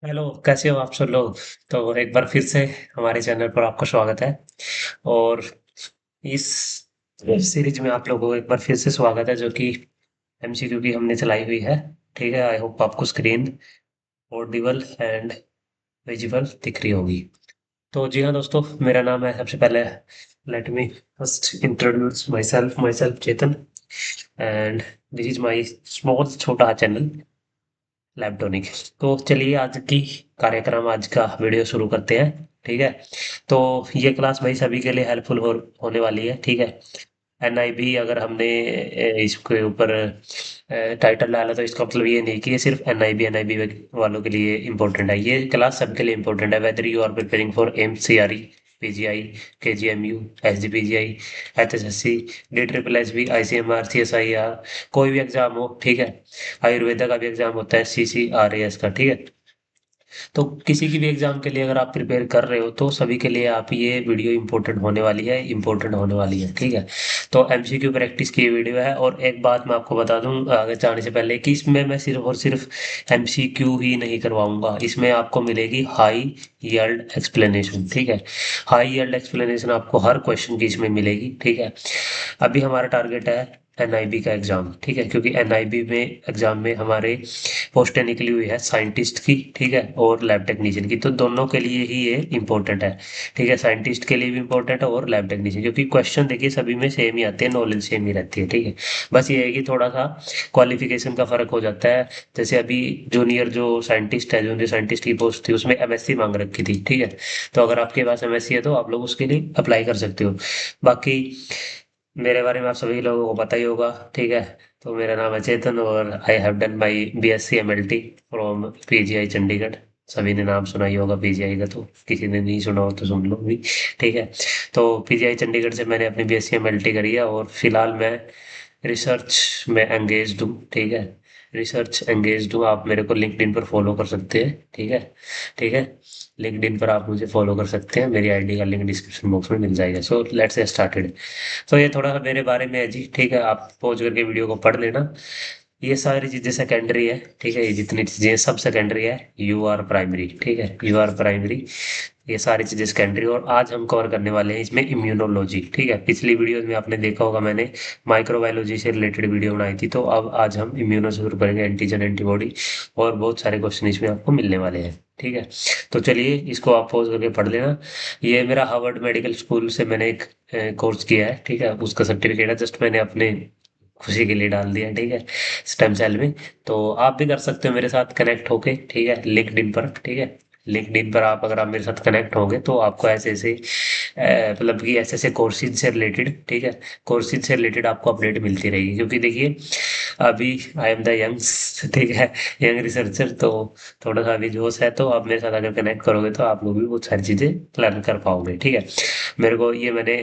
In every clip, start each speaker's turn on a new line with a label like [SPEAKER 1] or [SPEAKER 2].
[SPEAKER 1] Hello, कैसे हो आप सब लोग। तो एक बार फिर से हमारे चैनल पर आपका स्वागत है। और इस सीरीज में आप लोगों को एक बार फिर से स्वागत है, जो कि एमसीक्यू की हमने चलाई हुई है। ठीक है, आई होप आपको स्क्रीन ऑडिबल एंड विजिबल दिख रही होगी। तो जी हाँ दोस्तों, मेरा नाम है, सबसे पहले let me first introduce my self Chetan, and this is my small छोटा चैनल लैपटॉनिक। तो चलिए आज की कार्यक्रम, आज का वीडियो शुरू करते हैं। ठीक है, तो ये क्लास भाई सभी के लिए हेल्पफुल होने वाली है। ठीक है, एनआईबी अगर हमने इसके ऊपर टाइटल डाला तो इसका मतलब ये नहीं कि ये सिर्फ एनआईबी वालों के लिए इम्पोर्टेंट है। ये क्लास सबके लिए इम्पोर्टेंट है, whether you are preparing for MCRE, PGI, KGMU, SGPGI, HSSC, D triple HB, ICMR, CSIR, कोई भी एग्जाम हो। ठीक है, आयुर्वेदा का भी एग्जाम होता है, सीसीआरएएस का। ठीक है, तो किसी की भी एग्जाम के लिए अगर आप प्रिपेयर कर रहे हो तो सभी के लिए आप ये वीडियो इम्पोर्टेंट होने वाली है। ठीक है, तो एमसीक्यू प्रैक्टिस की वीडियो है। और एक बात मैं आपको बता दूं आगे जाने से पहले, कि इसमें मैं सिर्फ और सिर्फ एमसीक्यू ही नहीं करवाऊंगा, इसमें आपको मिलेगी हाई यील्ड एक्सप्लेनेशन। ठीक है, हाई यील्ड एक्सप्लेनेशन आपको हर क्वेश्चन की इसमें मिलेगी। ठीक है, अभी हमारा टारगेट है एनआईबी का एग्जाम। ठीक है, क्योंकि एनआईबी में एग्जाम में हमारे पोस्टें निकली हुई है साइंटिस्ट की, ठीक है, और लैब टेक्नीशियन की। तो दोनों के लिए ही ये इम्पोर्टेंट है। ठीक है, साइंटिस्ट के लिए भी इम्पोर्टेंट है और लैब टेक्नीशियन, क्योंकि क्वेश्चन देखिए सभी में सेम ही आते हैं, नॉलेज सेम ही रहती है। ठीक है, बस ये है कि थोड़ा सा क्वालिफिकेशन का फर्क हो जाता है। जैसे अभी जूनियर जो साइंटिस्ट है, जूनियर साइंटिस्ट की पोस्ट थी, उसमें एमएससी मांग रखी थी। ठीक है, तो अगर आपके पास एमएससी है तो आप लोग उसके लिए अप्लाई कर सकते हो। बाकी मेरे बारे में आप सभी लोगों को पता ही होगा। ठीक है, तो मेरा नाम है चेतन और I have done my BSc MLT from PGI Chandigarh. सभी ने नाम सुना ही होगा पीजीआई का, तो किसी ने नहीं सुना हो तो सुन लो भी। ठीक है, तो पीजीआई चंडीगढ़ से मैंने अपनी बीएससी एमएलटी करी है और फिलहाल मैं रिसर्च में एंगेज्ड हूँ। ठीक है, रिसर्च एंगेज्ड हूँ। आप मेरे को लिंक्डइन पर फॉलो कर सकते हैं। ठीक है, ठीक है, लिंक्डइन पर आप मुझे फॉलो कर सकते हैं, मेरी आईडी का लिंक डिस्क्रिप्शन बॉक्स में मिल जाएगा। So let's get started. तो ये थोड़ा सा मेरे बारे में है जी। ठीक है, आप पॉज करके वीडियो को पढ़ लेना। ये सारी चीजें सेकेंडरी है। ठीक है, ये जितनी चीजें हैं, सब सेकेंडरी है। You are primary. ठीक है, यू आर प्राइमरी, ये सारी चीजें सेकेंडरी। और आज हम कवर करने वाले हैं इसमें इम्यूनोलॉजी। ठीक है, पिछली वीडियोस में आपने देखा होगा मैंने माइक्रोबायोलॉजी से रिलेटेड वीडियो बनाई थी, तो अब आज हम इम्यूनो से शुरू करेंगे, एंटीजन एंटीबॉडी, और बहुत सारे क्वेश्चन इसमें आपको मिलने वाले हैं। ठीक है, तो चलिए इसको आप पॉज करके पढ़ लेना। ये मेरा हार्वर्ड मेडिकल स्कूल से मैंने एक कोर्स किया है। ठीक है, उसका सर्टिफिकेट है, जस्ट मैंने अपने खुशी के लिए डाल दिया। ठीक है, स्टेम सेल में। तो आप भी कर सकते हो मेरे साथ कनेक्ट होके। ठीक है, लिंक्डइन पर। ठीक है, लिंक्डइन पर आप अगर आप मेरे साथ कनेक्ट होंगे तो आपको ऐसे ऐसे मतलब कि ऐसे ऐसे कोर्सेज से रिलेटेड, ठीक है, कोर्सेज से रिलेटेड आपको अपडेट मिलती रहेगी। क्योंकि देखिए अभी आई एम द यंग, ठीक है, यंग रिसर्चर, तो थोड़ा सा अभी जोश है। तो आप मेरे साथ अगर कनेक्ट करोगे तो आप लोग भी बहुत सारी चीज़ें लर्न कर पाओगे। ठीक है, मेरे को ये मैंने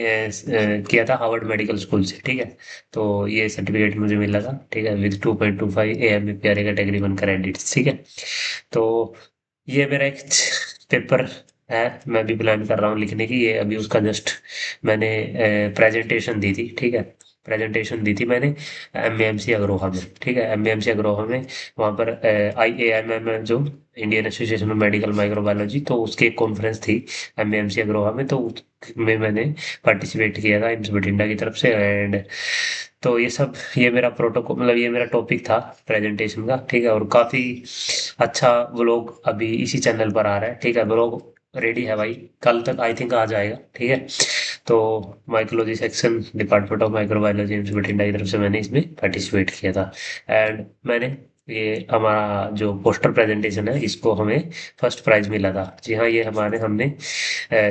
[SPEAKER 1] किया था हार्वर्ड मेडिकल स्कूल से। ठीक है, तो ये सर्टिफिकेट मुझे मिला था। ठीक है, विद 2.25 AMAPRA कैटेगरी 1 क्रेडिट्स। ठीक है, तो ये मेरा एक पेपर है, मैं भी प्लान कर रहा हूँ लिखने की। ये अभी उसका जस्ट मैंने प्रेजेंटेशन दी थी। ठीक है, प्रेजेंटेशन दी थी मैंने एमएमसी अग्रोहा में। ठीक है, एमएमसी अग्रोहा में, वहाँ पर IAMM है, जो Indian association of medical microbiology, तो उसकी एक कॉन्फ्रेंस थी एमएमसी अग्रोहा में, तो उसमें मैंने पार्टिसिपेट किया था एम्स बठिंडा की तरफ से। एंड तो ये सब, ये मेरा प्रोटोकॉल, मतलब ये मेरा टॉपिक था प्रेजेंटेशन का। ठीक है, और काफ़ी अच्छा व्लॉग अभी इसी चैनल पर आ रहा है। ठीक है, व्लॉग रेडी है भाई, कल तक आई थिंक आ जाएगा। ठीक है, तो mycology section, department of microbiology AIIMS Bathinda की तरफ से मैंने इसमें पार्टिसिपेट किया था। एंड मैंने ये हमारा जो पोस्टर प्रेजेंटेशन है, इसको हमें फर्स्ट प्राइज मिला था। जी हाँ, ये हमने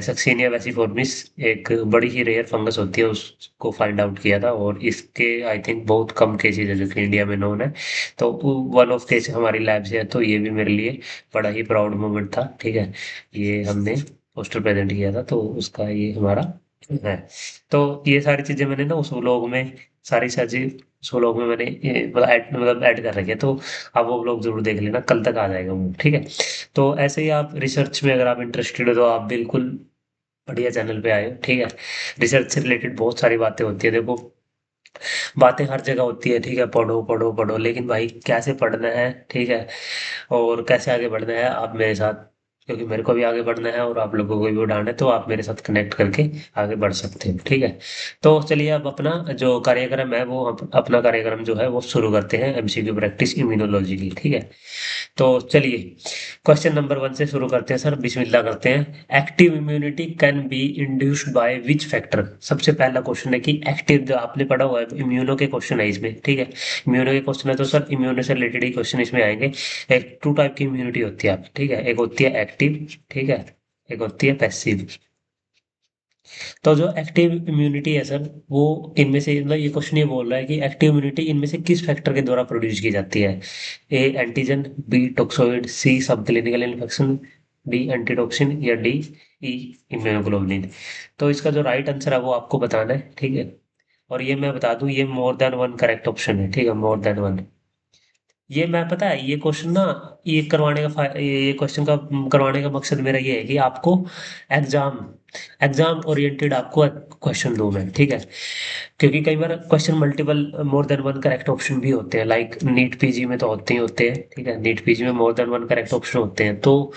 [SPEAKER 1] सक्सेनिया वेसिफॉर्मिस, एक बड़ी ही रेयर फंगस होती है, उसको फाइंड आउट किया था। और इसके आई थिंक बहुत कम केसेज है जो कि इंडिया में नोन है। तो वन ऑफ केस हमारी लैब से है, तो ये भी मेरे लिए बड़ा ही प्राउड मोमेंट था। ठीक है, ये हमने पोस्टर प्रेजेंट किया था, तो उसका ये हमारा है। तो ये सारी चीजें मैंने ना उस व्लॉग में, सारी सारी उस व्लॉग में मैंने ये मतलब ऐड कर रखी है। तो आप वो व्लॉग जरूर देख लेना, कल तक आ जाएगा वो। ठीक है, तो ऐसे ही आप रिसर्च में अगर आप इंटरेस्टेड हो तो आप बिल्कुल बढ़िया चैनल पे आए हो। ठीक है, रिसर्च से रिलेटेड बहुत सारी बातें होती है। देखो बातें हर जगह होती है, ठीक है, पढ़ो पढ़ो पढ़ो, लेकिन भाई कैसे पढ़ना है, ठीक है, और कैसे आगे बढ़ना है आप मेरे साथ, क्योंकि मेरे को भी आगे बढ़ना है और आप लोगों को भी उड़ाना है, तो आप मेरे साथ कनेक्ट करके आगे बढ़ सकते हैं, ठीक है। तो चलिए अब अपना जो कार्यक्रम है वो अपना कार्यक्रम जो है वो शुरू करते हैं, एमसीक्यू प्रैक्टिस इम्यूनोलॉजी की, ठीक है। तो चलिए क्वेश्चन नंबर वन से शुरू करते हैं सर, बिस्मिल्लाह करते हैं। Active immunity can be induced by which factor. सबसे पहला क्वेश्चन है कि एक्टिव, जो आपने पढ़ा हुआ है इम्यूनो के क्वेश्चन है इसमें, ठीक है, इम्यूनो के क्वेश्चन है तो सर इम्यूनो से रिलेटेड ही क्वेश्चन इसमें आएंगे। एक टू टाइप की इम्यूनिटी होती है आप, ठीक है, एक होती है एक्टिव, ठीक है, एक होती है पैसिव। तो जो एक्टिव इम्यूनिटी है सर, वो इनमें से, मतलब ये क्वेश्चन ये बोल रहा है कि एक्टिव इम्यूनिटी इनमें से किस फैक्टर के द्वारा प्रोड्यूस की जाती है। ए एंटीजन, बी टॉक्सोइड, सी सब क्लिनिकल इन्फेक्शन, डी एंटीटॉक्सिन, या डी ई इम्यूनोग्लोबुलिन। तो इसका जो राइट आंसर है वो आपको बताना है, ठीक है। और ये मैं बता दूं, ये मोर देन वन करेक्ट ऑप्शन है, ठीक है, मोर देन वन। ये मैं, पता है ये क्वेश्चन ना, ये करवाने का ये क्वेश्चन का करवाने का मकसद मेरा ये है कि आपको एग्जाम एग्जाम ओरिएंटेड आपको क्वेश्चन दूं मैं, ठीक है। क्योंकि कई बार question multiple more than one correct option भी होते हैं, लाइक नीट पीजी में तो होते ही होते हैं, ठीक है, नीट पीजी में मोर देन वन करेक्ट ऑप्शन होते हैं। तो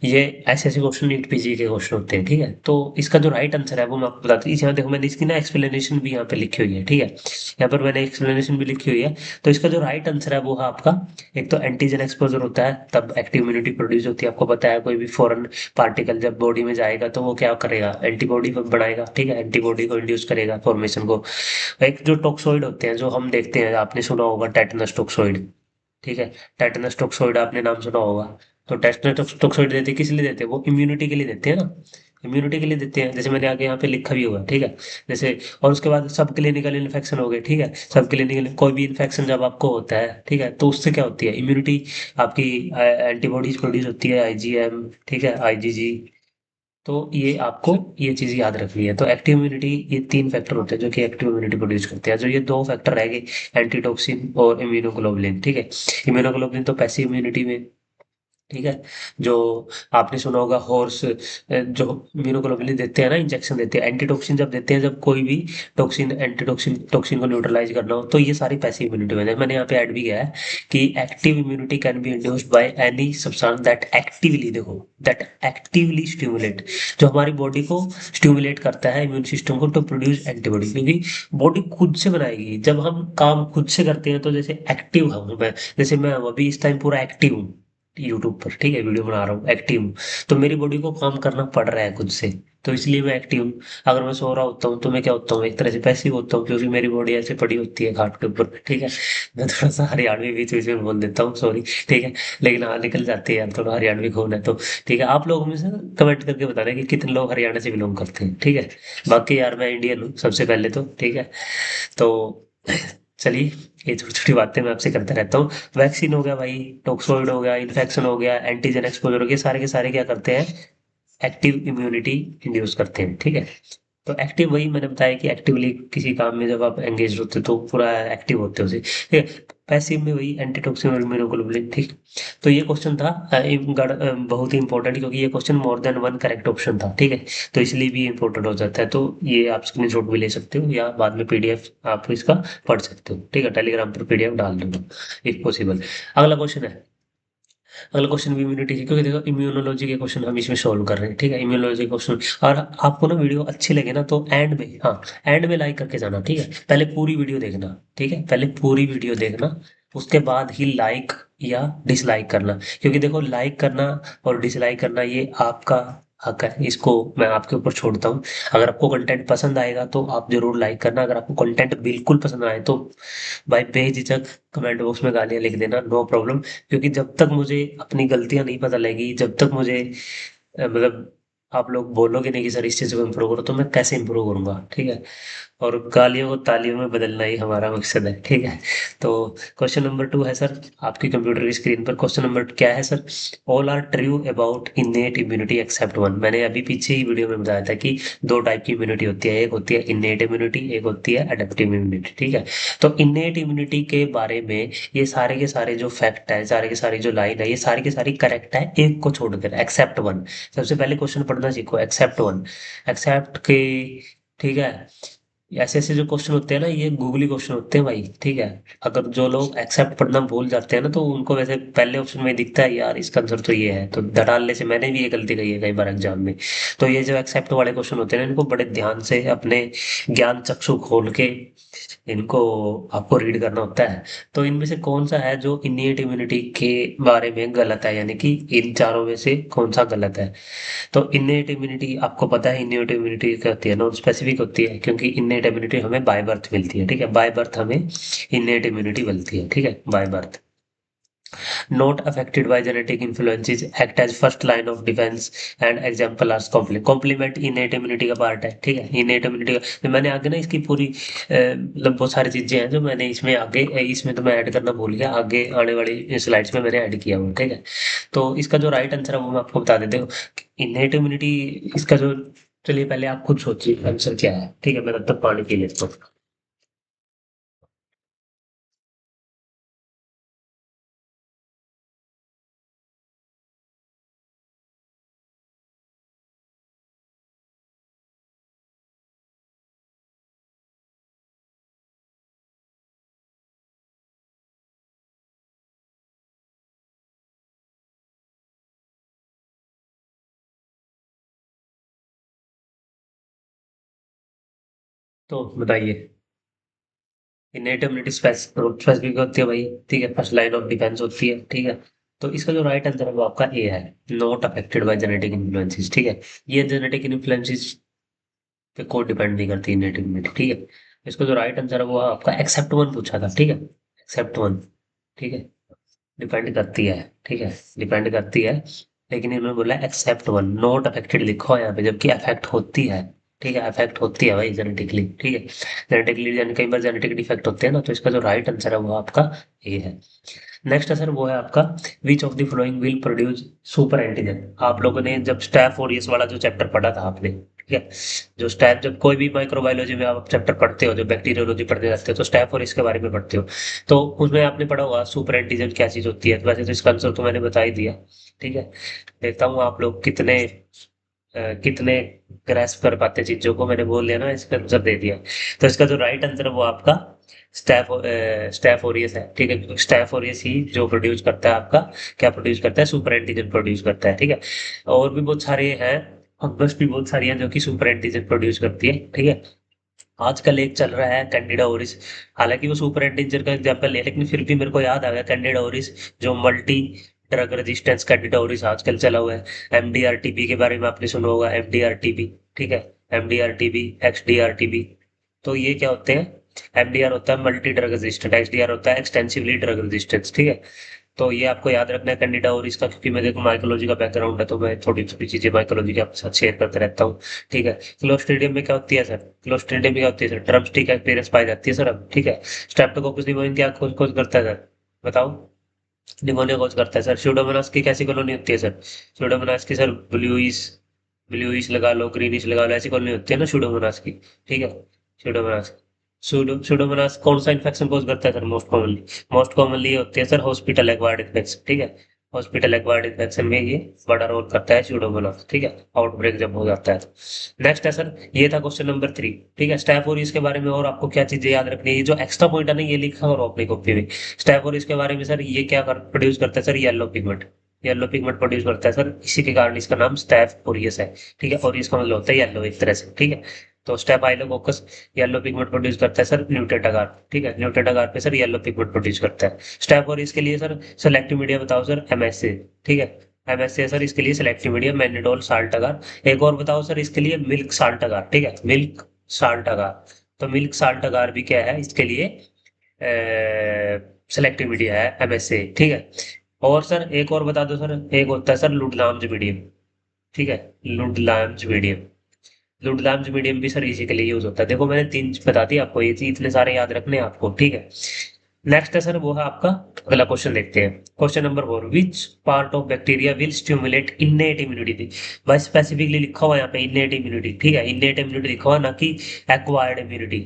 [SPEAKER 1] ये ऐसे ऐसे क्वेश्चन नीट पीजी के क्वेश्चन होते हैं, ठीक है। तो इसका जो राइट आंसर है वो मैं आपको बताती हूँ। यहाँ देखो मैंने इसकी ना एक्सप्लेनेशन भी यहाँ पे लिखी हुई है, ठीक है, यहाँ पर मैंने एक्सप्लेनेशन भी लिखी हुई है। तो इसका जो राइट आंसर है वो है आपका, एक तो एंटीजन एक्सपोजर होता है तब एक्टिव इम्यूनिटी प्रोड्यूस होती है। आपको पता है कोई भी फॉरेन पार्टिकल जब बॉडी में जाएगा तो वो क्या करेगा, एंटीबॉडी बनाएगा, ठीक है, एंटीबॉडी को इंड्यूस करेगा फॉर्मेशन को। एक जो टॉक्सोइड होते हैं जो हम देखते हैं, आपने सुना होगा टेटनस टॉक्सोइड, ठीक है, टेटनस टॉक्सोइड आपने नाम सुना होगा। तो टेटनस टॉक्सोइड देते किस लिए देते हैं, वो इम्यूनिटी के लिए देते हैं ना, इम्यूनिटी के लिए देते हैं, जैसे मैंने आगे यहाँ पे लिखा भी हुआ है, ठीक है। जैसे और उसके बाद सब क्लिनिकल इन्फेक्शन हो गए, ठीक है, सब क्लिनिकल कोई भी इन्फेक्शन जब आपको होता है, ठीक है, तो उससे क्या होती है इम्यूनिटी, आपकी एंटीबॉडीज प्रोड्यूस होती है, आईजीएम, ठीक है, आईजीजी। तो ये आपको ये चीज याद रखनी है। तो एक्टिव इम्यूनिटी, ये तीन फैक्टर होते हैं जो कि एक्टिव इम्यूनिटी प्रोड्यूस करते हैं। जो ये दो फैक्टर रह गए, एंटीटॉक्सिन और इम्यूनोग्लोबुलिन, ठीक है। इम्यूनोग्लोबुलिन तो पैसिव इम्यूनिटी में, ठीक है, जो आपने सुना होगा हॉर्स, जो इम्यूनोग्लोबुलिन देते हैं ना, इंजेक्शन देते हैं, एंटीटॉक्सिन जब देते हैं, जब कोई भी टॉक्सिन एंटीटॉक्सिन टॉक्सिन को न्यूट्रलाइज करना हो, तो ये सारी पैसिव इम्यूनिटी में है। मैंने यहाँ पे ऐड भी किया है कि active immunity can be induced by any substance that actively, देखो, दैट एक्टिवली स्टिमुलेट, जो हमारी बॉडी को स्टिमुलेट करता है, इम्यून सिस्टम को, टू प्रोड्यूस एंटीबॉडी। क्योंकि बॉडी खुद से बनाएगी जब हम काम खुद से करते हैं। तो जैसे एक्टिव हूँ मैं, जैसे मैं अभी इस टाइम पूरा एक्टिव हूँ यूट्यूब पर, ठीक है, वीडियो बना रहा हूँ, एक्टिव हूँ। तो मेरी बॉडी को काम करना पड़ रहा है खुद से, तो इसलिए मैं एक्टिव हूँ। अगर मैं सो रहा होता हूँ तो मैं क्या होता हूँ, एक तरह से पैसिव होता हूँ, क्योंकि मेरी बॉडी ऐसे पड़ी होती है खाट के ऊपर, ठीक है। मैं थोड़ा सा हरियाणवी बीच बीच में बोल देता हूँ, सॉरी, ठीक है, लेकिन हाँ निकल जाती है यार, थोड़ा हरियाणवी खून है तो। ठीक है, आप लोगों में से कमेंट करके बताना कि कितने लोग हरियाणा से बिलोंग करते हैं, ठीक है। बाकी यार मैं इंडियन हूँ सबसे पहले तो, ठीक है। तो चलिए, ये छोटी छोटी बातें मैं आपसे करता रहता हूँ। वैक्सीन हो गया भाई, टॉक्सोइड हो गया, इन्फेक्शन हो गया, एंटीजन एक्सपोजर हो गया, सारे के सारे क्या करते हैं, एक्टिव इम्यूनिटी इंड्यूस करते हैं, ठीक है। तो एक्टिव वही मैंने बताया कि एक्टिवली किसी काम में जब आप एंगेज होते हो तो पूरा एक्टिव होते हो उसे, ठीक है। पैसिव में वही एंटीटॉक्सिन और इम्यूनोग्लोबुलिन, ठीक। तो ये क्वेश्चन था बहुत ही इंपॉर्टेंट, क्योंकि ये क्वेश्चन मोर देन वन करेक्ट ऑप्शन था, ठीक है। तो इसलिए भी इंपॉर्टेंट हो जाता है। तो ये आप स्क्रीनशॉट भी ले सकते हो या बाद में पीडीएफ आप इसका पढ़ सकते हो, ठीक है, टेलीग्राम पर पीडीएफ डाल दूंगा इफ पॉसिबल। अगला क्वेश्चन है, अगला क्वेश्चन भी इम्यूनिटी है, क्योंकि देखो इम्यूनोलॉजी के क्वेश्चन हम इसमें सॉल्व कर रहे हैं, ठीक है, इम्यूनोलॉजी क्वेश्चन। और आपको ना वीडियो अच्छी लगे ना तो एंड में, हाँ, एंड में लाइक करके जाना, ठीक है, पहले पूरी वीडियो देखना, ठीक है, पहले पूरी वीडियो देखना, उसके बाद ही लाइक या डिसलाइक करना। क्योंकि देखो लाइक करना और डिसलाइक करना ये आपका हक है, इसको मैं आपके ऊपर छोड़ता हूँ। अगर आपको कंटेंट पसंद आएगा तो आप जरूर लाइक करना, अगर आपको कंटेंट बिल्कुल पसंद आए तो भाई बेझिझक कमेंट बॉक्स में गालियां लिख देना, नो प्रॉब्लम। क्योंकि जब तक मुझे अपनी गलतियां नहीं पता लगी, जब तक मुझे मतलब आप लोग बोलोगे नहीं कि सर इस चीज को इम्प्रूव करो, तो मैं कैसे इम्प्रूव करूंगा, ठीक है। और गालियों को तालियों में बदलना ही हमारा मकसद है, ठीक है। तो क्वेश्चन नंबर टू है सर, आपकी कंप्यूटर की स्क्रीन पर क्वेश्चन नंबर क्या है sir. All are true about innate immunity except one. मैंने अभी पीछे ही वीडियो में बताया था कि दो टाइप की इम्यूनिटी होती है, एक होती है इनेट इम्यूनिटी, एक होती है एडेप्टिव इम्यूनिटी, ठीक है। तो इनेट इम्यूनिटी के बारे में ये सारे के सारे जो फैक्ट है, सारे के सारे जो लाइन है, ये सारी की सारी करेक्ट है, एक को छोड़कर, एक्सेप्ट वन। सबसे पहले क्वेश्चन पढ़ना सीखो, एक्सेप्ट वन, एक्सेप्ट के, ठीक है, ऐसे ऐसे जो क्वेश्चन होते हैं ना, ये गूगली क्वेश्चन होते हैं भाई, ठीक है। अगर जो लोग एक्सेप्ट पढ़ना भूल जाते हैं ना, तो उनको वैसे पहले ऑप्शन में दिखता है यार इसका आंसर तो ये है, तो डालने से मैंने भी ये गलती करी है कई बार एग्जाम में। तो ये जो एक्सेप्ट वाले क्वेश्चन होते हैं ना, इनको बड़े ध्यान से अपने ज्ञान चक्षु खोल के इनको आपको रीड करना होता है। तो इनमें से कौन सा है जो इनिएट इम्यूनिटी के बारे में गलत है, यानी कि इन चारों में से कौन सा गलत है। तो इनेट इम्यूनिटी आपको पता है, इनेट इम्यूनिटी क्या होती है, नॉन स्पेसिफिक होती है, क्योंकि इनेट इम्यूनिटी हमें बाय बर्थ मिलती है, ठीक है। बाय बर्थ हमें इनेट इम्यूनिटी मिलती है, ठीक है, by birth. Not affected by genetic influences, act as first line of defense and example are complement innate immunity का पार्ट है, ठीक है। innate immunity का तो मैंने आगे ना इसकी पूरी मतलब बहुत सारी चीजें हैं जो मैंने इसमें आगे इसमें तो मैं ऐड करना भूल गया, आगे आने वाली स्लाइड्स में मैंने ऐड किया हुआ, ठीक है। तो इसका जो राइट आंसर है वो मैं आपको बता देता हूँ। innate immunity इसका जो, चलिए पहले आप खुद सोचिए आंसर क्या है, ठीक है। मैं तब तक पानी पी लेता हूँ। तो बताइए। इनेट इम्यूनिटी स्पेसिफिक होती है भाई, ठीक है, फर्स्ट लाइन ऑफ डिफेंस होती है, ठीक है। तो इसका जो राइट आंसर है वो आपका ए है, not affected by genetic influences, ठीक है। ये जेनेटिक इन्फ्लुएंसेस पे कोई डिपेंड नहीं करती इनेट इम्यूनिटी, ठीक है। इसका जो राइट आंसर है वो आपका एक्सेप्ट वन पूछा था, ठीक है, एक्सेप्ट वन, ठीक है। डिपेंड करती है, ठीक है, डिपेंड करती है। लेकिन इन्होंने बोला एक्सेप्ट वन, नॉट अफेक्टेड लिखो है यहाँ पे, जबकि अफेक्ट होती है, ठीक है, अफेक्ट होती है भाई जेनेटिकली, ठीक है। जेनेटिकली यानी कई बार जेनेटिक डिफेक्ट होते हैं ना, तो इसका जो राइट आंसर है वो आपका ए है। नेक्स्ट आंसर वो है आपका, which of the following will produce super antigen. आप लोगों ने जब स्टैफ ओरियस वाला जो चैप्टर पढ़ा था आपने, ठीक है, जो स्टैफ, जब कोई भी माइक्रोबायोलॉजी में आप चैप्टर पढ़ते हो, जो बैक्टीरियोलॉजी पढ़ने जाते हो, तो स्टैफ और इसके बारे में पढ़ते हो। तो उसमें आपने पढ़ा होगा सुपर एंटीजन क्या चीज होती है। तो वैसे तो इसका आंसर तो मैंने बता ही दिया, ठीक है। देखता हूँ आप लोग कितने ग्रेस्प कर पाते चीजों को, मैंने बोल दिया ना, इसका आंसर दे दिया। तो इसका जो राइट आंसर है वो आपका स्टैफ ओरियस है, ठीक है। स्टैफ ओरियस ही जो प्रोड्यूस करता है आपका, क्या प्रोड्यूस करता है, सुपर एंटीजन प्रोड्यूस करता है, ठीक है। और भी बहुत सारे हैं, फंगस भी बहुत सारी हैं जो कि सुपर एंटीजन प्रोड्यूस करती है, ठीक है। आजकल एक चल रहा है कैंडिडा ओरिस, हालांकि वो सुपर एंटीजर का एग्जाम्पल है, लेकिन फिर भी मेरे को याद आ गया कैंडिडा ओरिस, जो मल्टी ड्रग रेजिस्टेंस कैंडिडा ओरिस आजकल चला हुआ है। एमडीआर-टीबी के बारे में आपने सुना होगा, एमडीआर-टीबी, ठीक है, एमडीआर-टीबी, एक्सडीआर-टीबी। तो ये क्या होते हैं, एमडीआर होता है मल्टी ड्रग रेजिस्टेंट, एक्सडीआर होता है एक्सटेंसिवली ड्रग रेजिस्टेंस, ठीक है। तो ये आपको याद रखना है कैंडिडा और इसका, क्योंकि मेरे को माइकोलॉजी का बैकग्राउंड है, तो मैं थोड़ी थोड़ी चीजें माइकोलॉजी के आपके साथ शेयर करते रहता हूँ, ठीक है। क्लोस्ट्रीडियम में क्या होती है सर, क्लोस्ट्रीडियम में क्या होती है सर, ड्रम स्टिक अपीयरेंस पाई जाती है सर अब, ठीक है। स्ट्रेप्टोकोकस निमोनिया क्या खोज खोज करता है सर, बताओ। निमोनिया खोज करता है सर। स्यूडोमोनास की कैसी कॉलोनी होती है सर, स्यूडोमोनास की सर ब्लूइश, ब्लूइश लगा लो, ग्रीनिश लगा लो, ऐसी कॉलोनी होती है ना स्यूडोमोनास की, ठीक है। स्यूडोमोनास, स्यूडोमोनास कौन सा इन्फेक्शन कोज करता है सर, मोस्ट कॉमनली ये होते हैं सर हॉस्पिटल एक्वायर्ड इन्फेक्शन, ठीक है। हॉस्पिटल एक्वायर्ड इन्फेक्शन में ये बड़ा रोल करता है स्यूडोमोनास, ठीक है, आउटब्रेक जब हो जाता है तो। नेक्स्ट है सर, ये था क्वेश्चन नंबर 3, ठीक है। स्टैफ और इसके बारे में और आपको क्या चीजें याद रखनी है, ये जो एक्स्ट्रा पॉइंट है ना, ये लिखा और अपनी कॉपी में। स्टैफ और इसके बारे में सर, ये क्या प्रोड्यूस करता है sir, yellow pigment, yellow pigment produce करता है सर, इसी के कारण इसका नाम स्टैफ ओरियस है, ठीक है। और इसका मतलब होता है येलो एक तरह से, ठीक है। तो स्टेफाइलोकोकस येलो पिगमेंट प्रोड्यूस करता है सर न्यूटेट अगार, ठीक है, न्यूटेट अगार पे सर येलो पिगमेंट प्रोड्यूस करता है। स्टेफ और इसके लिए सर सेलेक्टिव मीडिया बताओ सर, एमएसए, ठीक है, एमएसए सर इसके लिए सेलेक्टिव मीडिया, मैनिडोल साल्ट अगार। एक और बताओ सर इसके लिए, मिल्क साल्ट अगार, ठीक है, मिल्क साल्ट अगार। तो मिल्क साल्ट अगार भी क्या है इसके लिए, सेलेक्टिव मीडिया है, एमएसए, ठीक है। और सर एक और बता दो सर, एक होता है सर लुडलाम्स मीडियम, ठीक है, लुडलाम्स मीडियम। लुडलाम्स मीडियम भी सर इसी के लिए यूज होता है। देखो मैंने 3 बता दी आपको, ये चीज इतने सारे याद रखने हैं आपको, ठीक है। नेक्स्ट है सर वो है आपका, अगला क्वेश्चन देखते हैं। Question number 4, which part of bacteria will stimulate innate immunity. भाई स्पेसिफिकली लिखा हुआ है यहाँ पे इन्नेट इम्यूनिटी, ठीक है, इन्नेट इम्यूनिटी लिखा हुआ है, ना कि एक्वायर्ड इम्यूनिटी।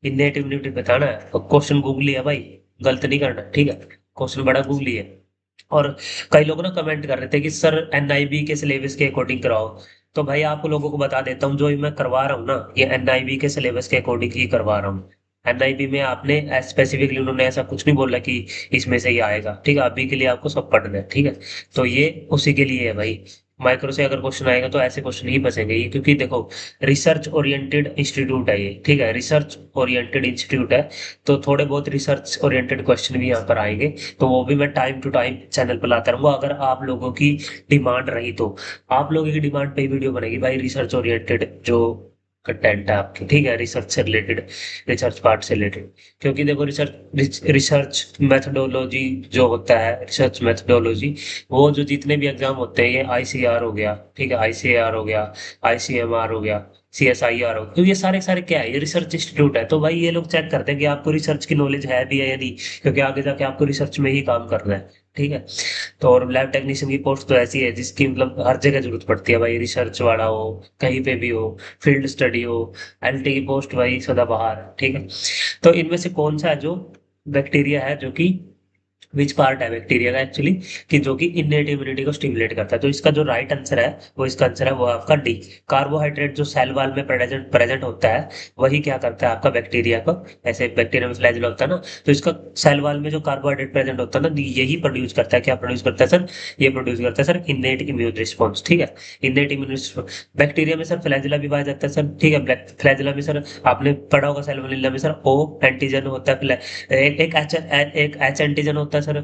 [SPEAKER 1] इन्नेट इम्यूनिटी बताना है, तो क्वेश्चन गूगली है भाई, गलत नहीं करना, ठीक है, क्वेश्चन बड़ा गूगली है। और कई लोग ना कमेंट कर रहे थे कि सर एनआईबी के सिलेबस के अकॉर्डिंग कराओ। तो भाई आप लोगों को बता देता हूँ, जो मैं करवा रहा हूँ ना, ये एनआईबी के सिलेबस के अकॉर्डिंग ही करवा रहा हूँ। एनआईबी में आपने स्पेसिफिकली उन्होंने ऐसा कुछ नहीं बोला कि इसमें से ही आएगा, ठीक है, अभी के लिए आपको सब पढ़ना है, ठीक है। तो ये उसी के लिए है भाई। माइक्रो से अगर क्वेश्चन आएगा तो ऐसे क्वेश्चन ही बचेंगे ये, क्योंकि देखो रिसर्च ओरिएंटेड इंस्टीट्यूट है ये, ठीक है, रिसर्च ओरिएंटेड इंस्टीट्यूट है। तो थोड़े बहुत रिसर्च ओरिएंटेड क्वेश्चन भी यहाँ पर आएंगे। तो वो भी मैं टाइम टू टाइम चैनल पर लाता रहूंगा, अगर आप लोगों की डिमांड रही तो। आप लोगों की डिमांड पे ही वीडियो बनेगी भाई, रिसर्च ओरिएंटेड जो कंटेंट है आपकी, ठीक है, रिसर्च से रिलेटेड, रिसर्च पार्ट से रिलेटेड। क्योंकि देखो रिसर्च रिसर्च मेथडोलॉजी जो होता है, रिसर्च मेथडोलॉजी, वो जो जितने भी एग्जाम होते हैं, ये आईसीआर हो गया, ठीक है, आईसीआर हो गया, आईसीएमआर हो गया, सीएसआईआर हो गया, तो ये सारे सारे क्या है, ये रिसर्च इंस्टीट्यूट है। तो भाई ये लोग चेक करते हैं कि आपको रिसर्च की नॉलेज है भी है या नहीं, क्योंकि आगे जाके आपको रिसर्च में ही काम करना है, ठीक है। तो और लैब टेक्नीशियन की पोस्ट तो ऐसी है जिसकी मतलब हर जगह जरूरत पड़ती है भाई, रिसर्च वाला हो, कहीं पे भी हो, फील्ड स्टडी हो, एलटी की पोस्ट भाई सदाबहार, ठीक है। तो इनमें से कौन सा है जो बैक्टीरिया है जो कि विच पार्ट है बैक्टीरिया का एक्चुअली, कि जो कि इननेट इम्यूनिटी को स्टिमुलेट करता है। तो इसका जो राइट आंसर है वो, इसका आंसर है वो आपका डी। कार्बोहाइड्रेट जो सेल वाल में प्रेजेंट प्रेजेंट होता है, वही क्या करता है आपका बैक्टीरिया को, ऐसे बैक्टीरिया में फ्लैजेला होता है ना, तो इसका सेल वाल में जो कार्बोहाइड्रेट प्रेजेंट होता है ना, यही प्रोड्यूस करता है, क्या प्रोड्यूस करता है सर, ये प्रोड्यूस करता है सर इननेट इम्यून रिस्पॉन्स, ठीक है। इननेट इम्यून रिस्पॉन्स बैक्टीरिया में सर फ्लैजेला भी पाया जाता है सर, ठीक है। फ्लैजेला में सर आपने पढ़ा होगा सैल्मोनेला में सर ओ एंटीजन होता है, एक एच एंटीजन होता है सर,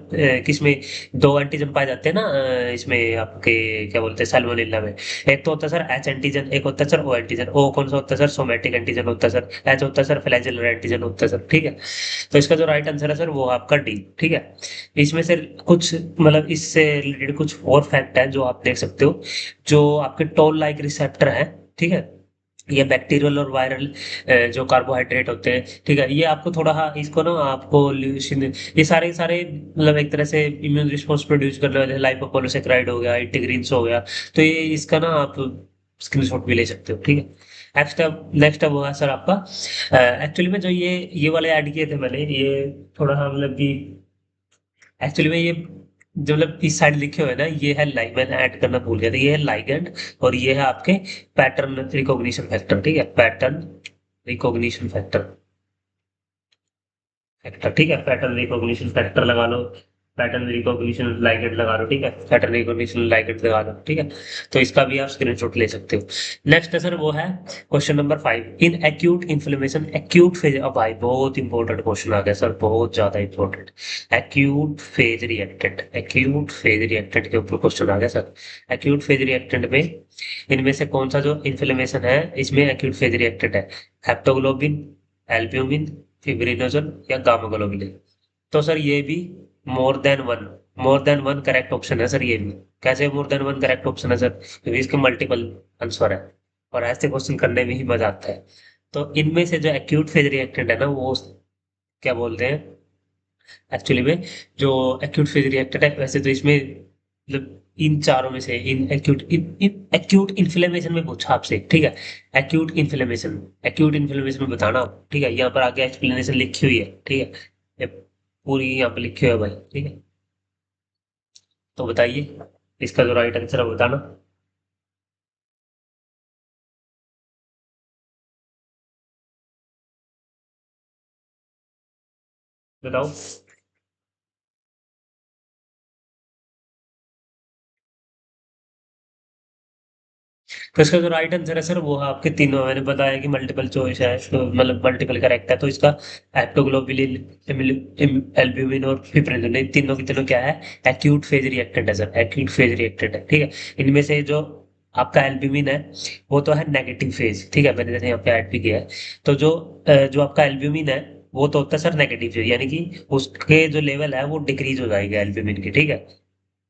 [SPEAKER 1] किसमें दो एंटीजन पाए जाते हैं ना, इसमें आपके क्या बोलते हैं सैल्मोनेला में। एक तो होता है सर एच एंटीजन, एक होता है सर ओ एंटीजन। ओ कौन सा होता है सर, सोमेटिक एंटीजन होता है सर। एच होता है सर फ्लैजेलर एंटीजन होता है सर, ठीक है। तो इसका जो राइट आंसर है सर वो आपका डी, ठीक है। इसमें से कुछ मतलब इससे रिलेटेड कुछ और फैक्ट है जो आप देख सकते हो, जो आपके टोल लाइक रिसेप्टर है, ठीक है। ये बैक्टीरियल और वायरल जो कार्बोहाइड्रेट होते हैं, ठीक है, ये आपको थोड़ा, हाँ, इसको ना आपको ल्यूसिन, ये सारे सारे मतलब एक तरह से इम्यून रिस्पॉन्स प्रोड्यूस करने वाले, लाइपोपोलिसेक्राइड हो गया, इंटीग्रीन्स हो गया, तो ये इसका ना आप स्क्रीनशॉट भी ले सकते हो, ठीक है। नेक्स्ट अब हुआ सर आपका, एक्चुअली में जो ये वाले ऐड किए थे मैंने, ये थोड़ा सा मतलब कि एक्चुअली में ये जो मतलब इस साइड लिखे हुए हैं ना, ये है लाइक, मैंने ऐड करना भूल गया था, ये है लाइगैंड, और ये है आपके पैटर्न रिकॉग्निशन फैक्टर, ठीक है, पैटर्न रिकॉग्निशन फैक्टर, फैक्टर, ठीक है, पैटर्न रिकॉग्निशन फैक्टर लगा लो, पैटर्न रिकॉग्निशन लाइगेंड लगा लो, ठीक है, पैटर्न रिकॉग्निशन लाइगेंड लगा लो, ठीक है। तो इसका भी आप स्क्रीनशॉट ले सकते हो। नेक्स्ट है सर वो है question number 5, in acute inflammation, acute phase, अब भाई बहुत इंपॉर्टेंट क्वेश्चन आ गया सर, बहुत ज्यादा important. Acute phase reactant, acute phase reactant के ऊपर क्वेश्चन आ गया सर। एक्यूट फेज रिएक्टेंट में इनमें से कौन सा जो इन्फ्लेमेशन है इसमें एक्यूट फेज रिएक्टेंट है, हेप्टोग्लोबिन, एल्ब्यूमिन, फिब्रिनोजन या गामा ग्लोबुलिन। तो सर ये भी मोर देन वन करेक्ट ऑप्शन है सर, ये भी। कैसे मोर देन वन करेक्ट ऑप्शन है सर, क्योंकि इसके मल्टीपल आंसर है, और ऐसे क्वेश्चन करने में ही मजा आता है। तो इनमें से जो एक्यूट फेज रिएक्टेंट है ना, वो क्या बोलते हैं एक्चुअली में, जो एक्यूट फेज रिएक्टेंट है, वैसे तो इसमें मतलब इन चारों में से, इन एक्यूट इन्फ्लेमेशन में पूछा आपसे, ठीक है, एक्यूट इन्फ्लेमेशन, एक्यूट इन्फ्लेमेशन में बताना आप, ठीक है। यहाँ पर आगे एक्सप्लेनेशन लिखी हुई है, ठीक है, ये पूरी यहाँ पे लिखी हुई है भाई, ठीक है। तो बताइए इसका जो राइट आंसर है बताना, बताओ। तो इसका जो राइट आंसर है सर वो है आपके तीनों, मैंने बताया कि मल्टीपल चॉइस है, तो मतलब मल्टीपल करेक्ट है, तो इसका हेप्टोग्लोबुलिन, एल्ब्यूमिन और फिब्रिनोजन, इन तीनों की तीनों क्या है, एक्यूट फेज रिएक्टेंट है सर, एक्यूट फेज रिएक्टेंट है, ठीक है। इनमें से जो आपका एल्ब्यूमिन है वो तो है नेगेटिव फेज, ठीक है, मैंने जैसे यहाँ पे ऐड भी किया है। तो जो आपका एल्ब्यूमिन है वो तो होता है सर नेगेटिव फेज, यानी कि उसके जो लेवल है वो डिक्रीज हो जाएगा एल्ब्यूमिन की, ठीक है,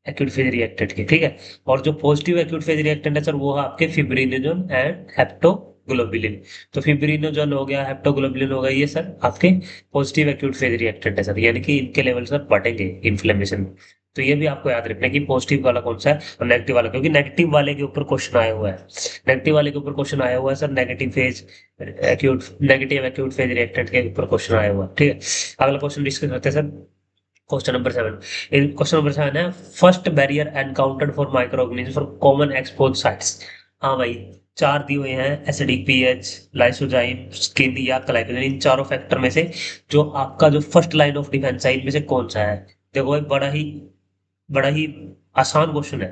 [SPEAKER 1] एक्यूट फेज रिएक्टेंट के, ठीक है। और जो पॉजिटिव एक्यूट फेज रिएक्टेंट है सर वो है आपके फिब्रिनोजन एंड हेप्टोग्लोबुलिन। तो फिब्रिनोजन हो गया, हेप्टोग्लोबुलिन हो गया, ये सर आपके पॉजिटिव एक्यूट फेज रिएक्टेंट है सर, यानी कि इनके लेवल सर बढ़ेंगे इन्फ्लेमेशन में। तो ये भी आपको याद रखना है कि पॉजिटिव वाला कौन सा है और नेगेटिव वाला, क्योंकि नेगेटिव वाले के ऊपर क्वेश्चन आया हुआ है, नेगेटिव वाले के ऊपर क्वेश्चन आया हुआ है sir, negative acute phase reactant के ऊपर क्वेश्चन आया हुआ है, ठीक है। अगला क्वेश्चन डिस्कस करते हैं सर, क्वेश्चन नंबर 7। इन क्वेश्चन नंबर 7 है, first barrier encountered for micro organism for common expose sites. हाँ भाई, चार दिए हुए हैं, एसिडिक पीएच, लाइसोजाइम, स्किन या ग्लाइकोजन, इन चारों फैक्टर में से जो आपका जो फर्स्ट लाइन ऑफ डिफेंस है इनमें से कौन सा है। देखो भाई, बड़ा ही आसान क्वेश्चन है,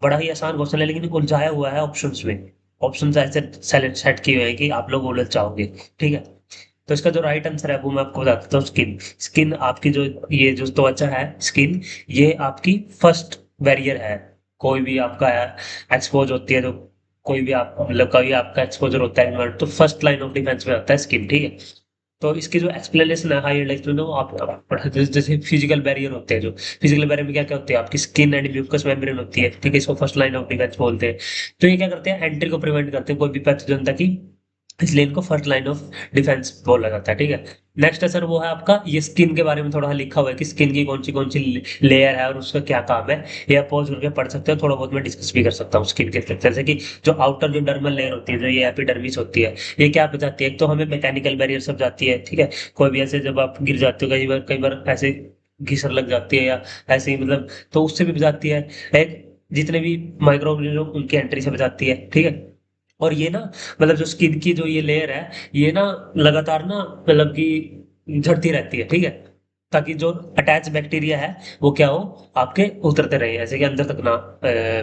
[SPEAKER 1] बड़ा ही आसान क्वेश्चन है, लेकिन उलझाया हुआ है ऑप्शंस में। ऑप्शंस ऐसे सेलेक्ट सेट किए हुए हैं कि आप लोग उलझ जाओगे। ठीक है, तो इसका जो राइट आंसर है वो मैं आपको बता देता हूँ, स्किन। स्किन आपकी जो, ये जो त्वचा है, स्किन, ये आपकी फर्स्ट बैरियर है। कोई भी आपका एक्सपोज होती है, तो कोई भी आप मतलब कभी आपका एक्सपोजर होता है environment, तो फर्स्ट लाइन ऑफ डिफेंस में आता है स्किन। ठीक है, तो इसकी जो एक्सप्लेनेशन है, हाई इलेक्ट्रॉन, वो आप जैसे फिजिकल बैरियर होते हैं, जो फिजिकल बैरियर में क्या क्या होते हैं, आपकी स्किन एंड म्यूकस मेम्ब्रेन होती है। ठीक है, इसको फर्स्ट लाइन ऑफ डिफेंस बोलते हैं। तो ये क्या करते हैं, एंट्री को प्रिवेंट करते हैं कोई भी पैथोजन तक की, इसलिए इनको फर्स्ट लाइन ऑफ डिफेंस बोला जाता है। ठीक है, नेक्स्ट है सर, वो है आपका, ये स्किन के बारे में थोड़ा लिखा हुआ है कि स्किन की कौन सी लेयर है और उसका क्या काम है। ये आप पॉज करके पढ़ सकते हो, थोड़ा बहुत मैं डिस्कस भी कर सकता हूँ स्किन के स्ट्रक्चर से, कि जो आउटर जो डर्मल लेयर होती है, जो ये एपिडर्मिस होती है, ये क्या बचाती है, एक तो हमें मैकेनिकल बैरियर सब जाती है। ठीक है, कोई भी ऐसे जब आप गिर जाते हो, कई बार ऐसे घिसर लग जाती है, या ऐसे ही मतलब, तो उससे भी बचाती है। एक जितने भी माइक्रो ऑर्गेनिज्म उनकी एंट्री से बचाती है। ठीक है, और ये ना, मतलब जो स्किन की जो ये लेयर है, ये ना लगातार ना, मतलब कि झड़ती रहती है। ठीक है, ताकि जो अटैच बैक्टीरिया है वो क्या हो, आपके उतरते रहे, ऐसे कि अंदर तक ना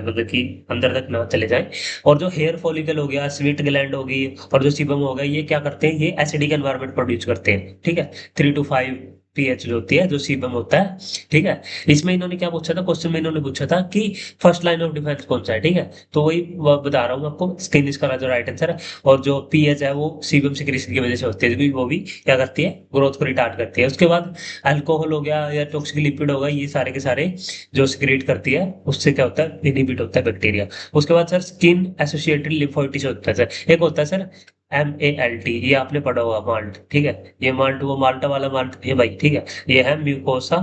[SPEAKER 1] मतलब कि अंदर तक ना चले जाए। और जो हेयर फॉलिकल हो गया, स्वीट ग्लैंड होगी, और जो सीबम हो गया, ये क्या करते हैं, ये एसिडिक एनवायरनमेंट प्रोड्यूस करते हैं। ठीक है, 3 to 5 pH जो होती है, जो सीबम होता है। ठीक है, इसमें इन्होंने क्या पूछा था, क्वेश्चन में इन्होंने पूछा था कि फर्स्ट लाइन ऑफ डिफेंस कौन सा है। ठीक है, तो वही बता रहा हूँ आपको, स्किन इसका जो राइट आंसर है। और जो पीएच है वो सीबम सिक्रीशन की वजह से होती है, क्योंकि वो भी क्या करती है, ग्रोथ को रिटार्ड करती है। उसके बाद अल्कोहल हो गया या टॉक्सिक लिपिड होगा, ये सारे के सारे जो सिक्रेट करती है, उससे क्या होता है, इनहिबिट होता है बैक्टीरिया। उसके बाद सर, स्किन एसोसिएटेड लिम्फोसिटिस होता है सर, एक होता है सर MALT, ये आपने पढ़ा होगा, माल्ट। ठीक है, ये माल्ट वो माल्टा वाला माल्ट है भाई। ठीक है, ये है mucosa,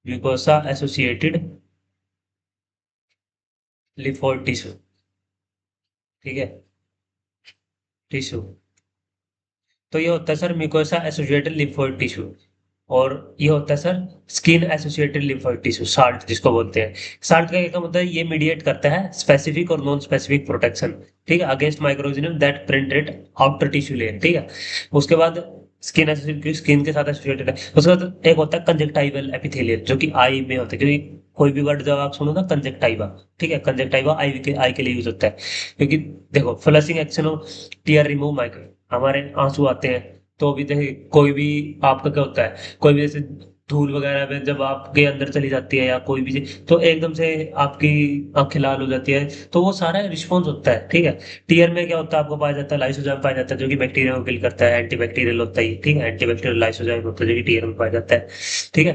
[SPEAKER 1] mucosa associated lymphoid tissue. ठीक है, टिश्यू, तो ये होता है sir mucosa associated lymphoid tissue. और ये होता है sir skin associated lymphoid tissue, salt जिसको बोलते हैं। साल्ट का क्या मतलब है, ये मीडिएट करता है स्पेसिफिक और नॉन स्पेसिफिक प्रोटेक्शन। ठीक है, against microorganism that penetrate outer tissue layer. ठीक है, उसके बाद स्किन के साथ एसोसिएटेड है। उसके बाद एक होता है कंजक्टाइवल एपिथेलियल, जो कि आई में होता है, क्योंकि कोई भी वर्ड जब आप सुनो ना, कंजक्टाइवा। ठीक है, कंजक्टाइवा आई के लिए यूज होता है, क्योंकि देखो, flushing action of tear remove micro, हमारे आंसू आते हैं, तो भी देखिए, कोई भी आपका क्या होता है, कोई भी जैसे धूल वगैरह में जब आपके अंदर चली जाती है, या कोई भी चीज, तो एकदम से आपकी आंखें लाल हो जाती है, तो वो सारा रिस्पॉन्स होता है। ठीक है, टीयर में क्या होता है, आपको पाया जाता है लाइसोजाइम पाया जाता है, जो कि बैक्टीरिया को किल करता है, एंटीबैक्टीरियल होता है ये। ठीक है, एंटीबैक्टीरियल लाइसोजाइम होता है, जो कि टीयर में पाया जाता है। ठीक है,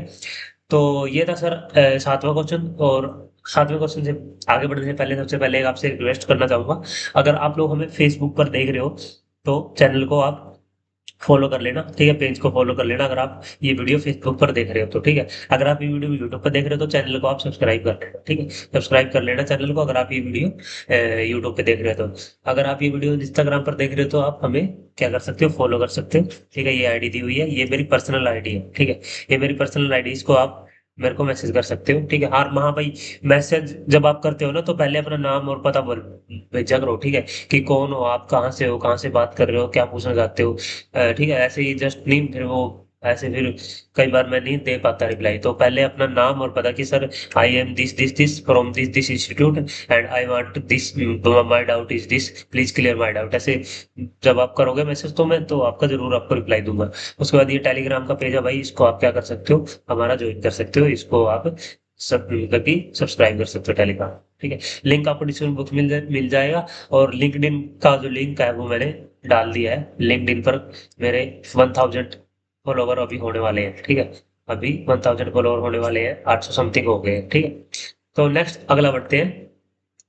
[SPEAKER 1] तो ये था सर सातवां क्वेश्चन। और सातवें क्वेश्चन से आगे बढ़ने से पहले, सबसे पहले एक आपसे रिक्वेस्ट करना चाहूंगा, अगर आप लोग हमें फेसबुक पर देख रहे हो, तो चैनल को आप फॉलो कर लेना। ठीक है, पेज को फॉलो कर लेना, अगर आप ये वीडियो फेसबुक पर देख रहे हो तो। ठीक है, अगर आप ये वीडियो यूट्यूब पर देख रहे हो तो चैनल को आप सब्सक्राइब कर लेना। ठीक है, सब्सक्राइब कर लेना चैनल को, अगर आप ये वीडियो यूट्यूब पे देख रहे हो तो। अगर आप ये वीडियो इंस्टाग्राम पर देख रहे हो तो आप हमें क्या कर सकते हो, फॉलो कर सकते हो। ठीक है, ये आईडी दी हुई है, ये मेरी पर्सनल आईडी है। ठीक है, ये मेरी पर्सनल आईडी, इसको आप मेरे को मैसेज कर सकते हो। ठीक है, हाँ भाई, मैसेज जब आप करते हो ना, तो पहले अपना नाम और पता बोल भेजा करो। ठीक है, कि कौन हो आप, कहाँ से हो, कहाँ से बात कर रहे हो, क्या पूछना चाहते हो। ठीक है, ऐसे ही जस्ट नहीं, फिर वो ऐसे फिर कई बार मैं नहीं दे पाता रिप्लाई, तो पहले अपना नाम और पता, कि sir I am this this this from this this institute and I want this, my doubt is this, please clear my doubt, ऐसे जब आप करोगे मैसेज, तो मैं तो आपका जरूर आपको रिप्लाई दूंगा। उसके बाद ये टेलीग्राम का पेज है भाई, इसको आप क्या कर सकते हो, हमारा ज्वाइन कर सकते हो, इसको आप सब मतलब कि सब्सक्राइब कर सकते हो टेलीग्राम। ठीक है, लिंक आपको डिस्क्रिप्शन बॉक्स मिल जाएगा। और लिंक्डइन का जो लिंक है वो मैंने डाल दिया है लिंक्डइन पर। मेरे 1000 फॉलोवर अभी होने वाले हैं। ठीक है, अभी 1000 फॉलोवर होने वाले हैं, 800 समथिंग हो गए हैं। ठीक है, तो नेक्स्ट अगला बढ़ते हैं,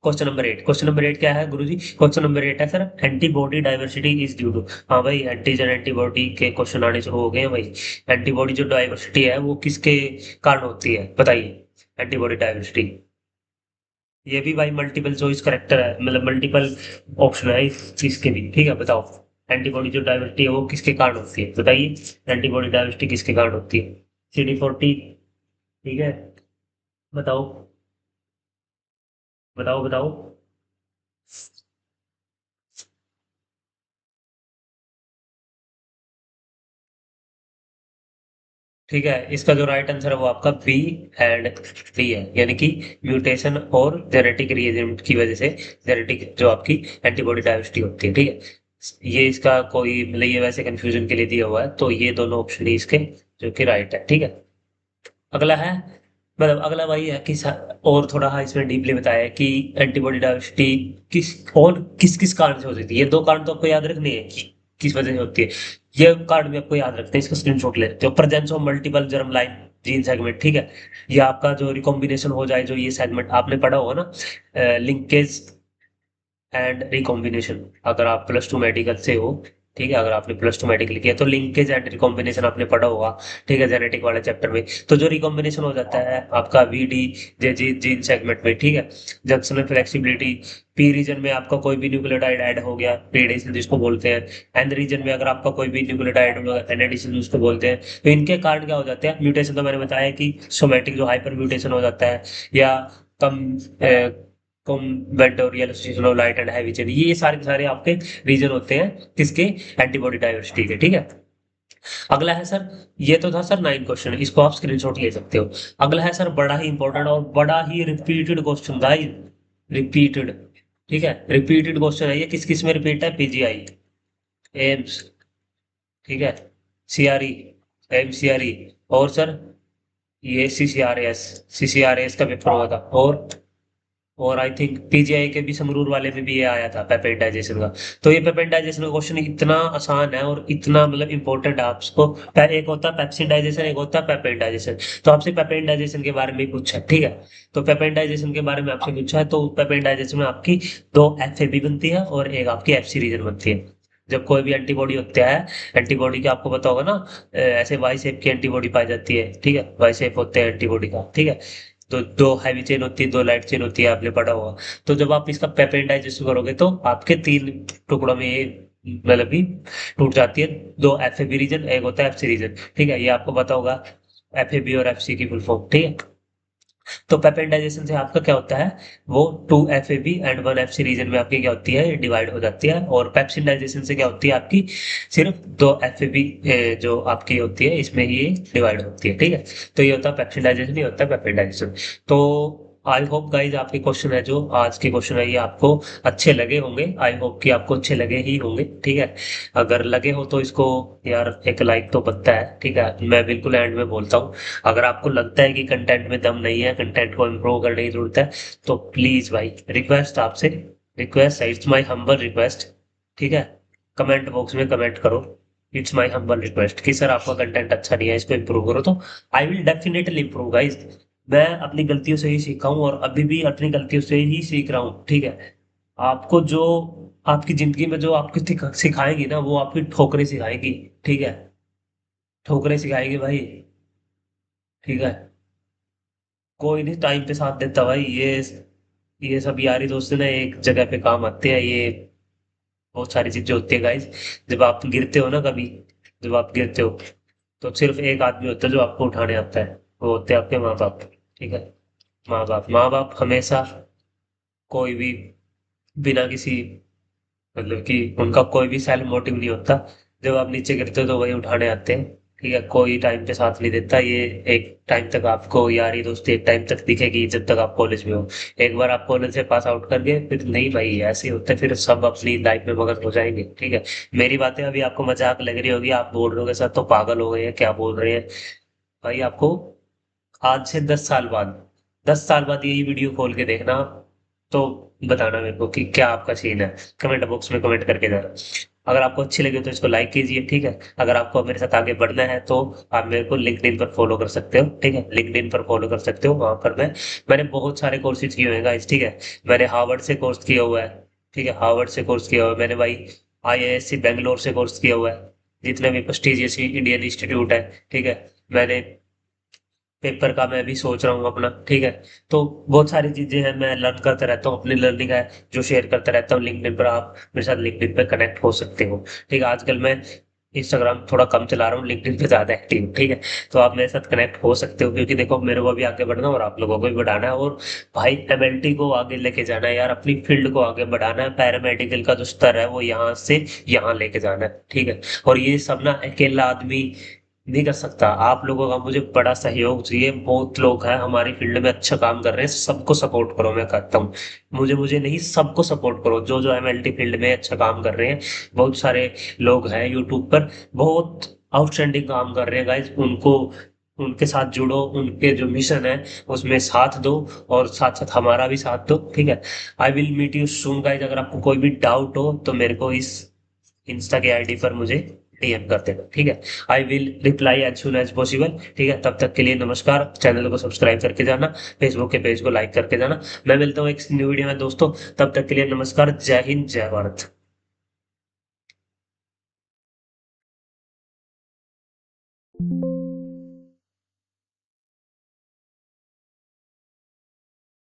[SPEAKER 1] क्वेश्चन नंबर 8। क्वेश्चन नंबर 8 क्या है गुरुजी, क्वेश्चन नंबर 8 है sir, antibody diversity is due to. हाँ भाई, एंटीजन एंटीबॉडी के क्वेश्चन आने शुरू हो गए हैं भाई। एंटीबॉडी जो डाइवर्सिटी है वो किसके कारण होती है, बताइए। एंटीबॉडी डाइवर्सिटी, ये भी भाई मल्टीपल चॉइस करेक्टर है, मतलब मल्टीपल ऑप्शन है इसके भी। ठीक है, बताओ, एंटीबॉडी जो डाइवर्सिटी है वो किसके कारण होती है, बताइए। एंटीबॉडी डाइवर्सिटी किसके कारण होती है, CD40। ठीक है, बताओ, बताओ, बताओ। ठीक है, इसका जो राइट आंसर है वो आपका बी एंड डी है, यानी कि म्यूटेशन और जेनेटिक रीएरेंजमेंट की वजह से जेनेटिक जो आपकी एंटीबॉडी डाइवर्सिटी होती है। ठीक है, ये इसका कोई मतलब ये वैसे कंफ्यूजन के लिए दिया हुआ है, तो ये दोनों ऑप्शन ही इसके जो कि राइट है। ठीक है, अगला है, मतलब अगला वही है कि और थोड़ा हाँ इसमें डीपली बताया है कि एंटीबॉडी डाइवर्सिटी किस और किस किस कारण से हो सकती है। ये दो कारण तो आपको याद रखने हैं कि किस वजह से होती है, ये कारण भी आपको याद रखते हैं, इसका स्क्रीनशॉट ले लेते हो। Presence of multiple germ line gene segment, ठीक है, ये आपका जो रिकॉम्बिनेशन हो जाए, जो ये सेगमेंट आपने पढ़ा होगा ना, लिंकेज एंड रिकॉम्बिनेशन, अगर आप प्लस टू मेडिकल से हो, ठीक है, अगर आपने प्लस टू मेडिकल किया तो लिंकेज एंड रिकॉम्बिनेशन आपने पढ़ा होगा, ठीक है, जेनेटिक वाले चैप्टर में। तो जो रिकॉम्बिनेशन हो जाता है आपका वीडी जे जी जीन सेगमेंट में, ठीक है, जंक्शनल फ्लेक्सिबिलिटी, पी रीजन में आपका कोई भी न्यूक्लियोटाइड ऐड हो गया, पी एडिशन जिसको बोलते हैं, एन रीजन में अगर आपका कोई भी न्यूक्लियोटाइड हो गया, एन एडिशन जिसको बोलते हैं, तो इनके कारण क्या हो जाते हैं म्यूटेशन। तो मैंने बताया कि सोमैटिक जो हाइपर म्यूटेशन हो जाता है, या कम combinatorial association of light and heavy chain, ये सारे के सारे आपके रीजन होते हैं किसके, एंटीबॉडी डाइवर्सिटी के। ठीक है, अगला है सर, ये तो था सर 9 क्वेश्चन, इसको आप स्क्रीनशॉट ले सकते हो। अगला है सर बड़ा ही इंपॉर्टेंट और बड़ा ही रिपीटेड क्वेश्चन गाइस, रिपीटेड, ठीक है, रिपीटेड क्वेश्चन है ये। किस किस में रिपीट है, पीजीआई, एम्स, ठीक है, सीआरई, एमसीआरई, और सर ये सीसीआरएस, सीसीआरएस का पेपर हुआ था, और आई थिंक पीजीआई के भी संगरूर वाले में भी ये आया था पेपेन डाइजेशन का। तो ये पेपेन डाइजेशन का क्वेश्चन इतना आसान है और इतना मतलब इंपॉर्टेंट है आपको। एक होता है पेप्सिन डाइजेशन, एक होता है पेपेन डाइजेशन। तो आपसे पेपेन डाइजेशन के बारे में पूछा है, ठीक है, तो पेपेन डाइजेशन के बारे में आपसे पूछा है, तो पेपेन डाइजेशन में आपकी 2 एफएबी बनती है और एक आपकी एफसी रीजन बनती है। जब कोई भी एंटीबॉडी होता है, एंटीबॉडी का आपको पता होगा ना, ऐसे वाई शेप की एंटीबॉडी पाई जाती है, ठीक है, वाई शेप होते हैं एंटीबॉडी का, ठीक है, तो 2 हैवी चेन होती है, 2 लाइट चेन होती है, आपने पढ़ा होगा। तो जब आप इसका पेपेन डाइजेशन करोगे तो आपके 3 टुकड़ों में ये मतलब भी टूट जाती है। 2 एफएबी रीजन, एक होता है एफसी रीजन, ठीक है, ये आपको पता होगा, एफएबी और एफसी की फुल फॉर्म, ठीक है। तो पेपेंडाइजेशन से आपका क्या होता है, वो 2 F A B and 1 F C region में आपकी क्या होती है, डिवाइड हो जाती है। और पेप्सिडाइजेशन से क्या होती है आपकी, सिर्फ 2 एफ ए बी जो आपकी होती है इसमें ये डिवाइड होती है, ठीक है। तो ये होता है पेप्सिडाइजेशन, ये होता है पेपेंडाइजेशन। तो आई होप गाइज आपके क्वेश्चन है, जो आज के क्वेश्चन है, ये आपको अच्छे लगे होंगे। आई होप कि आपको अच्छे लगे ही होंगे, ठीक है। अगर लगे हो तो इसको यार एक लाइक तो बनता है, ठीक है, मैं बिल्कुल एंड में बोलता हूँ। अगर आपको लगता है कि कंटेंट में दम नहीं है, कंटेंट को इम्प्रूव करने की जरूरत है, तो प्लीज भाई रिक्वेस्ट आपसे, रिक्वेस्ट है, इट्स माय हम्बल रिक्वेस्ट, ठीक है, कमेंट बॉक्स में कमेंट करो, इट्स माय हम्बल रिक्वेस्ट कि सर आपका कंटेंट अच्छा नहीं है, इसको इम्प्रूव करो। तो I will definitely improve guys. मैं अपनी गलतियों से ही सीखा हूँ और अभी भी अपनी गलतियों से ही सीख रहा हूँ, ठीक है। आपको जो आपकी जिंदगी में जो आपको सिखाएगी ना, वो आपकी ठोकरें सिखाएगी, ठीक है, ठोकरें सिखाएगी भाई, ठीक है। कोई नहीं टाइम पे साथ देता भाई, ये सब यारी दोस्त ना एक जगह पे काम आते हैं, ये बहुत सारी चीजें होती है गाइस। जब आप गिरते हो ना कभी, जब आप गिरते हो, तो सिर्फ एक आदमी होता है जो आपको उठाने आता है, वो होते हैं आपके माँ बाप, ठीक है। माँ बाप, माँ बाप हमेशा, कोई भी बिना किसी मतलब कि उनका कोई भी सेल्फ मोटिव नहीं होता। जब आप नीचे गिरते हो तो वही उठाने आते हैं, ठीक है, कोई टाइम पे साथ नहीं देता। ये एक टाइम तक आपको यारी दोस्ती एक टाइम तक दिखेगी जब तक आप कॉलेज में हो। एक बार आप कॉलेज से पास आउट कर गए फिर नहीं भाई, ऐसे ही होता है, फिर सब अपनी लाइफ में मगन हो जाएंगे, ठीक है। मेरी बातें अभी आपको मजाक लग रही होगी, आप बोल रहे हो सर तो पागल हो गए हैं, क्या बोल रहे हैं भाई। आपको आज से 10 साल बाद, 10 साल बाद यही वीडियो खोल के देखना, तो बताना मेरे को कि क्या आपका सीन है, कमेंट बॉक्स में कमेंट करके जाना। अगर आपको अच्छी लगी तो इसको लाइक कीजिए, ठीक है। अगर आपको मेरे साथ आगे बढ़ना है तो आप मेरे को लिंक्डइन पर फॉलो कर सकते हो, ठीक है, लिंक्डइन पर फॉलो कर सकते हो। वहां पर मैंने बहुत सारे कोर्सेज किए हुए हैं गाइस, ठीक है। मैंने हार्वर्ड से कोर्स किया हुआ है, ठीक है, हार्वर्ड से कोर्स किया हुआ है मैंने भाई। आईआईएससी बैंगलोर से कोर्स किया हुआ है, जितने भी प्रेस्टिजियस इंडियन इंस्टीट्यूट है, ठीक है। मैंने पेपर का मैं भी सोच रहा हूँ अपना, ठीक है। तो बहुत सारी चीजें हैं, मैं लर्न करता रहता हूँ, अपनी लर्निंग है जो शेयर करता रहता हूँ लिंक्डइन पर। आप मेरे साथ लिंक्डइन पे कनेक्ट हो सकते हो, ठीक है। आजकल मैं इंस्टाग्राम थोड़ा कम चला रहा हूँ, लिंक्डइन पे ज्यादा एक्टिव हूँ, ठीक है। तो आप मेरे साथ कनेक्ट हो सकते हो, क्योंकि देखो मेरे को भी आगे बढ़ना है और आप लोगों को भी बढ़ाना है। और भाई एमएलटी को आगे लेके जाना है यार, अपनी फील्ड को आगे बढ़ाना है। पैरामेडिकल का जो स्तर है वो यहाँ से यहाँ लेके जाना है, ठीक है। और ये सब ना अकेला आदमी नहीं कर सकता। आप लोगों का मुझे बड़ा सहयोग चाहिए। बहुत लोग हैं हमारी फील्ड में अच्छा काम कर रहे हैं, सबको सपोर्ट करो, मैं कहता हूँ। मुझे मुझे नहीं, सबको सपोर्ट करो, जो जो एमएलटी फील्ड में अच्छा काम कर रहे हैं। बहुत सारे लोग हैं यूट्यूब पर, बहुत आउटस्टैंडिंग काम कर रहे हैं गाइज। उनको, उनके साथ जुड़ो, उनके जो मिशन है उसमें साथ दो, और साथ साथ हमारा भी साथ दो, ठीक है। I will meet you soon guys. अगर आपको कोई भी डाउट हो तो मेरे को इस इंस्टा के आईडी पर मुझे डीएम कर देना, ठीक है। I will reply as soon as possible, ठीक है। तब तक के लिए नमस्कार। चैनल को सब्सक्राइब करके जाना, फेसबुक के पेज को लाइक करके जाना। मैं मिलता हूँ एक न्यू वीडियो में दोस्तों। तब तक के लिए नमस्कार। जय हिंद, जय भारत।